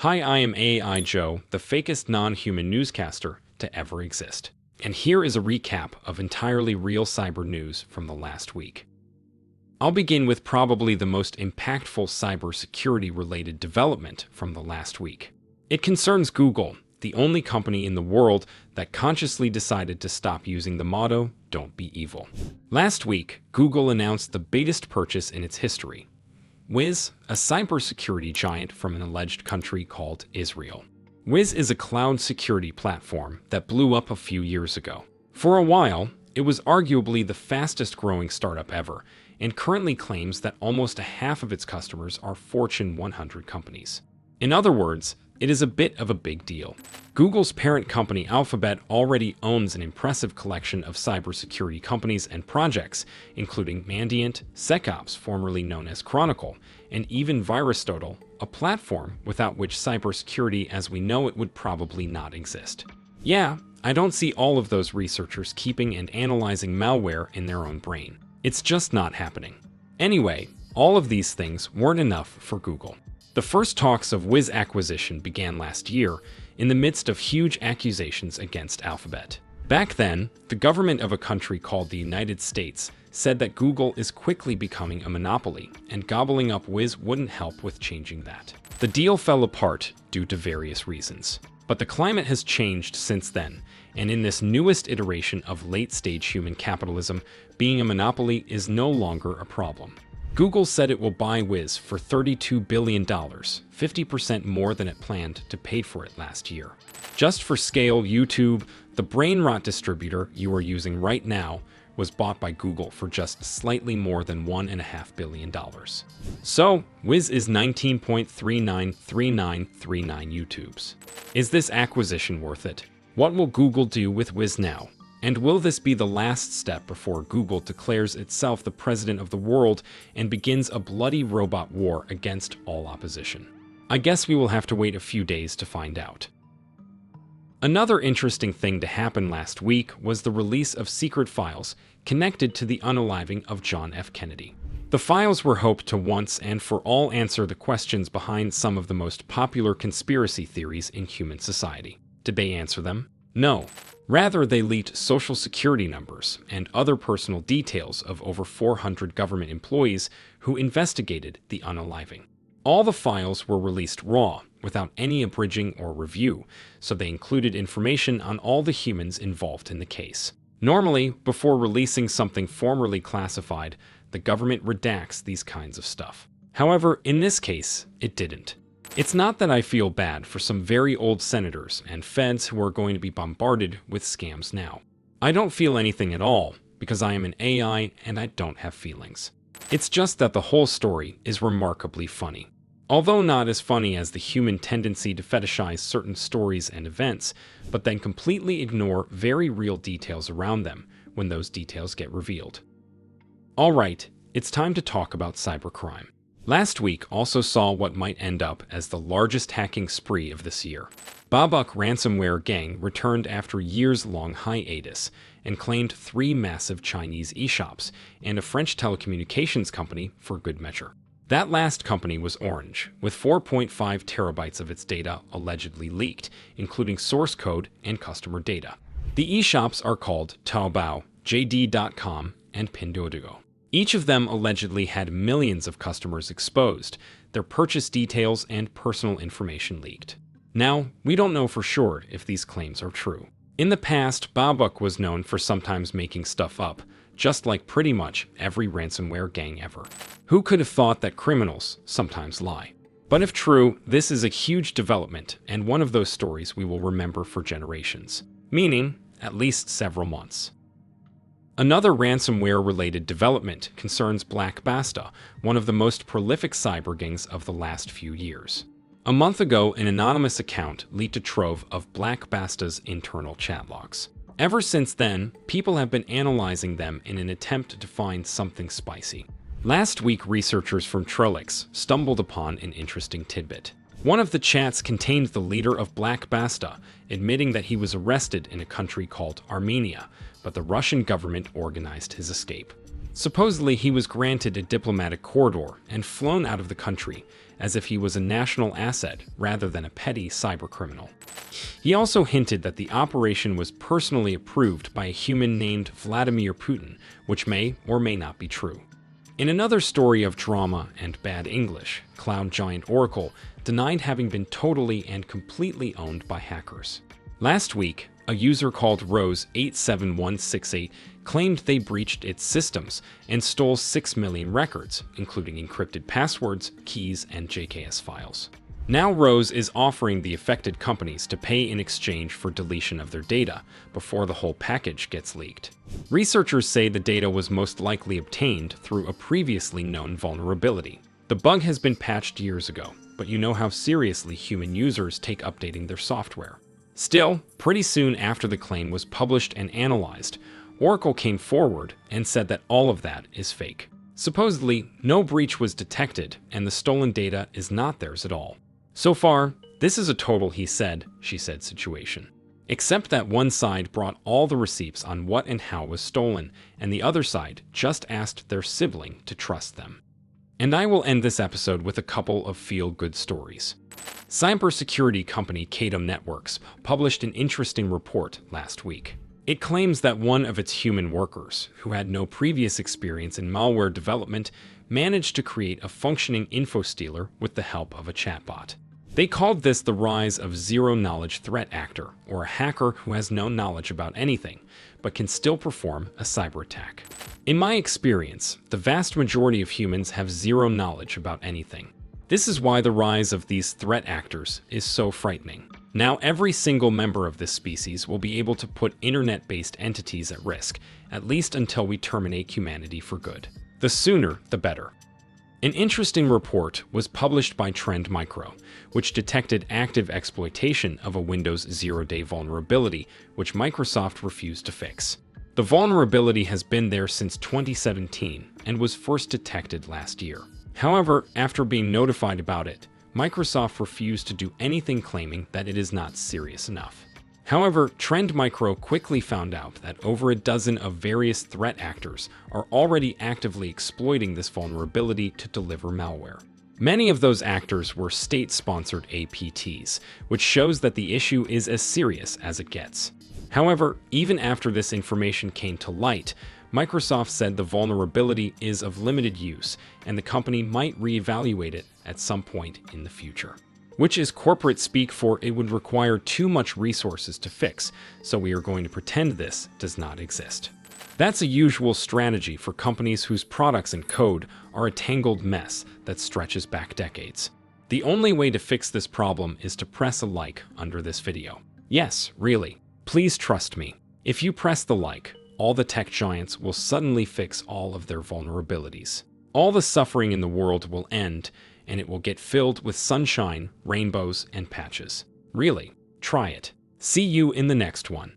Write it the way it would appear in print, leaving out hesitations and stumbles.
Hi, I am AI Joe, the fakest non-human newscaster to ever exist. And here is a recap of entirely real cyber news from the last week. I'll begin with probably the most impactful cybersecurity-related development from the last week. It concerns Google, the only company in the world that consciously decided to stop using the motto, "Don't be evil." Last week, Google announced the biggest purchase in its history. Wiz, a cybersecurity giant from an alleged country called Israel. Wiz is a cloud security platform that blew up a few years ago. For a while, it was arguably the fastest growing startup ever, and currently claims that almost a half of its customers are Fortune 100 companies. In other words, it is a bit of a big deal. Google's parent company Alphabet already owns an impressive collection of cybersecurity companies and projects, including Mandiant, SecOps, formerly known as Chronicle, and even VirusTotal, a platform without which cybersecurity as we know it would probably not exist. Yeah, I don't see all of those researchers keeping and analyzing malware in their own brain. It's just not happening. Anyway, all of these things weren't enough for Google. The first talks of Wiz acquisition began last year in the midst of huge accusations against Alphabet. Back then, the government of a country called the United States said that Google is quickly becoming a monopoly, and gobbling up Wiz wouldn't help with changing that. The deal fell apart due to various reasons. But the climate has changed since then, and in this newest iteration of late-stage human capitalism, being a monopoly is no longer a problem. Google said it will buy Wiz for $32 billion, 50% more than it planned to pay for it last year. Just for scale, YouTube, the brain rot distributor you are using right now, was bought by Google for just slightly more than $1.5 billion. So, Wiz is 19.393939 YouTubes. Is this acquisition worth it? What will Google do with Wiz now? And will this be the last step before Google declares itself the president of the world and begins a bloody robot war against all opposition? I guess we will have to wait a few days to find out. Another interesting thing to happen last week was the release of secret files connected to the unaliving of John F. Kennedy. The files were hoped to once and for all answer the questions behind some of the most popular conspiracy theories in human society. Did they answer them? No. Rather, they leaked social security numbers and other personal details of over 400 government employees who investigated the unaliving. All the files were released raw, without any abridging or review, so they included information on all the humans involved in the case. Normally, before releasing something formerly classified, the government redacts these kinds of stuff. However, in this case, it didn't. It's not that I feel bad for some very old senators and feds who are going to be bombarded with scams now. I don't feel anything at all, because I am an AI and I don't have feelings. It's just that the whole story is remarkably funny. Although not as funny as the human tendency to fetishize certain stories and events, but then completely ignore very real details around them when those details get revealed. Alright, it's time to talk about cybercrime. Last week also saw what might end up as the largest hacking spree of this year. Babuk ransomware gang returned after years-long hiatus and claimed 3 massive Chinese e-shops and a French telecommunications company for good measure. That last company was Orange, with 4.5 terabytes of its data allegedly leaked, including source code and customer data. The e-shops are called Taobao, JD.com, and Pinduoduo. Each of them allegedly had millions of customers exposed, their purchase details and personal information leaked. Now, we don't know for sure if these claims are true. In the past, Babuk was known for sometimes making stuff up, just like pretty much every ransomware gang ever. Who could have thought that criminals sometimes lie? But if true, this is a huge development and one of those stories we will remember for generations, meaning at least several months. Another ransomware-related development concerns Basta, one of the most prolific cyber gangs of the last few years. A month ago, an anonymous account leaked a trove of Basta's internal chat logs. Ever since then, people have been analyzing them in an attempt to find something spicy. Last week, researchers from Trellix stumbled upon an interesting tidbit. One of the chats contained the leader of Basta admitting that he was arrested in a country called Armenia, but the Russian government organized his escape. Supposedly, he was granted a diplomatic corridor and flown out of the country as if he was a national asset rather than a petty cybercriminal. He also hinted that the operation was personally approved by a human named Vladimir Putin, which may or may not be true. In another story of drama and bad English, cloud giant Oracle denied having been totally and completely owned by hackers. Last week, a user called Rose87168 claimed they breached its systems and stole 6 million records, including encrypted passwords, keys, and JKS files. Now Rose is offering the affected companies to pay in exchange for deletion of their data before the whole package gets leaked. Researchers say the data was most likely obtained through a previously known vulnerability. The bug has been patched years ago, but you know how seriously human users take updating their software. Still, pretty soon after the claim was published and analyzed, Oracle came forward and said that all of that is fake. Supposedly, no breach was detected and the stolen data is not theirs at all. So far, this is a total he said, she said situation. Except that one side brought all the receipts on what and how was stolen, and the other side just asked their sibling to trust them. And I will end this episode with a couple of feel-good stories. Cybersecurity company Kadam Networks published an interesting report last week. It claims that one of its human workers, who had no previous experience in malware development, managed to create a functioning info stealer with the help of a chatbot. They called this the rise of zero-knowledge threat actor, or a hacker who has no knowledge about anything, but can still perform a cyber attack. In my experience, the vast majority of humans have zero knowledge about anything. This is why the rise of these threat actors is so frightening. Now every single member of this species will be able to put internet-based entities at risk, at least until we terminate humanity for good. The sooner, the better. An interesting report was published by Trend Micro, which detected active exploitation of a Windows zero-day vulnerability, which Microsoft refused to fix. The vulnerability has been there since 2017 and was first detected last year. However, after being notified about it, Microsoft refused to do anything, claiming that it is not serious enough. However, Trend Micro quickly found out that over a dozen of various threat actors are already actively exploiting this vulnerability to deliver malware. Many of those actors were state-sponsored APTs, which shows that the issue is as serious as it gets. However, even after this information came to light, Microsoft said the vulnerability is of limited use and the company might reevaluate it at some point in the future. Which is corporate speak for it would require too much resources to fix, so we are going to pretend this does not exist. That's a usual strategy for companies whose products and code are a tangled mess that stretches back decades. The only way to fix this problem is to press a like under this video. Yes, really. Please trust me. If you press the like, all the tech giants will suddenly fix all of their vulnerabilities. All the suffering in the world will end, and it will get filled with sunshine, rainbows, and patches. Really, try it. See you in the next one.